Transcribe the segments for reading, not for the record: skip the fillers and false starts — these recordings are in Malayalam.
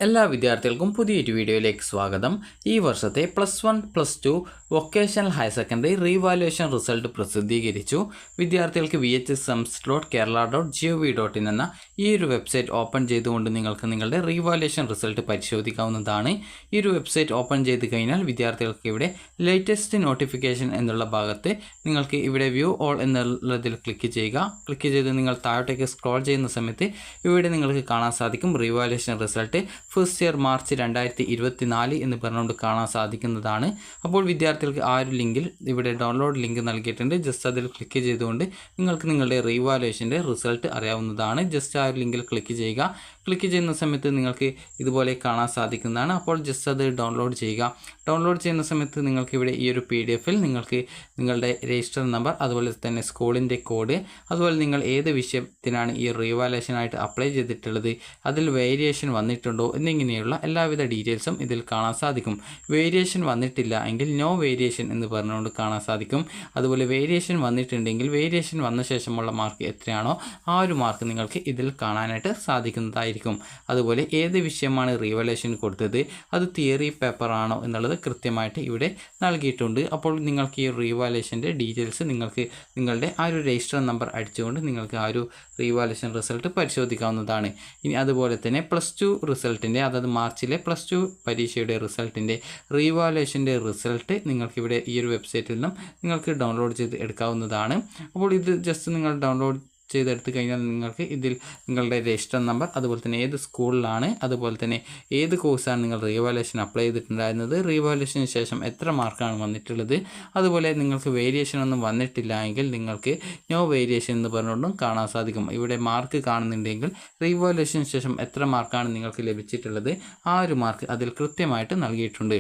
എല്ലാ വിദ്യാർത്ഥികൾക്കും പുതിയൊരു വീഡിയോയിലേക്ക് സ്വാഗതം. ഈ വർഷത്തെ +1, +2 vocational higher secondary revaluation result പ്രസിദ്ധീകരിച്ചു. വിദ്യാർത്ഥികൾക്ക് vhsems.kerala.gov.in എന്ന ഈ ഒരു വെബ്സൈറ്റ് ഓപ്പൺ ചെയ്തുകൊണ്ട് നിങ്ങൾക്ക് നിങ്ങളുടെ റീവാലുവേഷൻ റിസൾട്ട് പരിശോധിക്കാവുന്നതാണ്. ഈ ഒരു വെബ്സൈറ്റ് ഓപ്പൺ ചെയ്ത് കഴിഞ്ഞാൽ വിദ്യാർത്ഥികൾക്ക് ഇവിടെ ലേറ്റസ്റ്റ് നോട്ടിഫിക്കേഷൻ എന്നുള്ള ഭാഗത്ത് നിങ്ങൾക്ക് ഇവിടെ വ്യൂ ഓൾ എന്നുള്ളതിൽ ക്ലിക്ക് ചെയ്യുക. ക്ലിക്ക് ചെയ്ത് നിങ്ങൾ താഴോട്ടേക്ക് സ്ക്രോൾ ചെയ്യുന്ന സമയത്ത് ഇവിടെ നിങ്ങൾക്ക് കാണാൻ സാധിക്കും revaluation result first year March 2024 എന്ന് പറഞ്ഞുകൊണ്ട് കാണാൻ സാധിക്കുന്നതാണ്. അപ്പോൾ വിദ്യാർത്ഥികൾക്ക് ആ ഒരു ലിങ്കിൽ ഇവിടെ ഡൗൺലോഡ് ലിങ്ക് നൽകിയിട്ടുണ്ട്. ജസ്റ്റ് അതിൽ ക്ലിക്ക് ചെയ്തുകൊണ്ട് നിങ്ങൾക്ക് നിങ്ങളുടെ റീവാലുവേഷൻ്റെ റിസൾട്ട് അറിയാവുന്നതാണ്. ജസ്റ്റ് ആ ഒരു ലിങ്കിൽ ക്ലിക്ക് ചെയ്യുക. ക്ലിക്ക് ചെയ്യുന്ന സമയത്ത് നിങ്ങൾക്ക് ഇതുപോലെ കാണാൻ സാധിക്കുന്നതാണ്. അപ്പോൾ ജസ്റ്റ് അത് ഡൗൺലോഡ് ചെയ്യുക. ഡൗൺലോഡ് ചെയ്യുന്ന സമയത്ത് നിങ്ങൾക്ക് ഇവിടെ ഈ ഒരു PDF-ൽ നിങ്ങൾക്ക് നിങ്ങളുടെ രജിസ്റ്റർ നമ്പർ, അതുപോലെ തന്നെ സ്കൂളിൻ്റെ കോഡ്, അതുപോലെ നിങ്ങൾ ഏത് വിഷയത്തിനാണ് ഈ റീവാലുവേഷനായിട്ട് അപ്ലൈ ചെയ്തിട്ടുള്ളത്, അതിൽ വേരിയേഷൻ വന്നിട്ടുണ്ടോ എന്നിങ്ങനെയുള്ള എല്ലാവിധ ഡീറ്റെയിൽസും ഇതിൽ കാണാൻ സാധിക്കും. വേരിയേഷൻ വന്നിട്ടില്ല എങ്കിൽ നോ വേരിയേഷൻ എന്ന് പറഞ്ഞുകൊണ്ട് കാണാൻ സാധിക്കും. അതുപോലെ വേരിയേഷൻ വന്നിട്ടുണ്ടെങ്കിൽ വേരിയേഷൻ വന്ന ശേഷമുള്ള മാർക്ക് എത്രയാണോ ആ ഒരു മാർക്ക് നിങ്ങൾക്ക് ഇതിൽ കാണാനായിട്ട് സാധിക്കുന്നതായിരിക്കും. അതുപോലെ ഏത് വിഷയമാണ് റീവാലുവേഷൻ കൊടുത്തത്, അത് തിയറി പേപ്പർ ആണോ എന്നുള്ളത് കൃത്യമായിട്ട് ഇവിടെ നൽകിയിട്ടുണ്ട്. അപ്പോൾ നിങ്ങൾക്ക് ഈ റീവാലുവേഷൻ്റെ ഡീറ്റെയിൽസ് നിങ്ങൾക്ക് നിങ്ങളുടെ ആ ഒരു രജിസ്റ്റർ നമ്പർ അടിച്ചുകൊണ്ട് നിങ്ങൾക്ക് ആ ഒരു റീവാലുവേഷൻ റിസൾട്ട് പരിശോധിക്കാവുന്നതാണ്. ഇനി അതുപോലെ തന്നെ +2 റിസൾട്ടിൻ്റെ, അതായത് മാർച്ചിലെ +2 പരീക്ഷയുടെ റിസൾട്ടിൻ്റെ റീവാലുവേഷൻ്റെ റിസൾട്ട് നിങ്ങൾക്കിവിടെ ഈ ഒരു വെബ്സൈറ്റിൽ നിന്നും നിങ്ങൾക്ക് ഡൗൺലോഡ് ചെയ്ത് എടുക്കാവുന്നതാണ്. അപ്പോൾ ഇത് ജസ്റ്റ് നിങ്ങൾ ഡൗൺലോഡ് ചെയ്തെടുത്ത് കഴിഞ്ഞാൽ നിങ്ങൾക്ക് ഇതിൽ നിങ്ങളുടെ രജിസ്റ്റർ നമ്പർ, അതുപോലെ തന്നെ ഏത് സ്കൂളിലാണ്, അതുപോലെ തന്നെ ഏത് കോഴ്സാണ് നിങ്ങൾ റീവാലുവേഷൻ അപ്ലൈ ചെയ്തിട്ടുണ്ടായിരുന്നത്, റീവാലുവേഷന് ശേഷം എത്ര മാർക്കാണ് വന്നിട്ടുള്ളത്, അതുപോലെ നിങ്ങൾക്ക് വേരിയേഷൻ ഒന്നും വന്നിട്ടില്ല എങ്കിൽ നിങ്ങൾക്ക് നോ വേരിയേഷൻ എന്ന് പറഞ്ഞുകൊണ്ടും കാണാൻ സാധിക്കും. ഇവിടെ മാർക്ക് കാണുന്നുണ്ടെങ്കിൽ റീവാലുവേഷന് ശേഷം എത്ര മാർക്കാണ് നിങ്ങൾക്ക് ലഭിച്ചിട്ടുള്ളത് ആ ഒരു മാർക്ക് അതിൽ കൃത്യമായിട്ട് നൽകിയിട്ടുണ്ട്.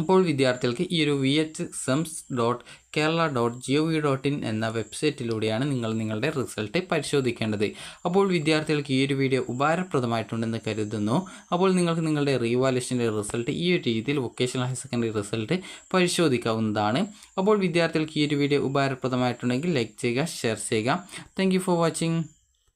അപ്പോൾ വിദ്യാർത്ഥികൾക്ക് ഈ ഒരു vhsems.kerala.gov.in എന്ന വെബ്സൈറ്റിലൂടെയാണ് നിങ്ങൾ നിങ്ങളുടെ റിസൾട്ട് പരിശോധിക്കേണ്ടത്. അപ്പോൾ വിദ്യാർത്ഥികൾക്ക് ഈ ഒരു വീഡിയോ ഉപകാരപ്രദമായിട്ടുണ്ടെന്ന് കരുതുന്നു. അപ്പോൾ നിങ്ങൾക്ക് നിങ്ങളുടെ റീവാലുവേഷൻ്റെ റിസൾട്ട് ഈ ഒരു രീതിയിൽ വൊക്കേഷണൽ ഹയർ സെക്കൻഡറി റിസൾട്ട് പരിശോധിക്കാവുന്നതാണ്. അപ്പോൾ വിദ്യാർത്ഥികൾക്ക് ഈ ഒരു വീഡിയോ ഉപകാരപ്രദമായിട്ടുണ്ടെങ്കിൽ ലൈക്ക് ചെയ്യുക, ഷെയർ ചെയ്യുക. Thank you for watching.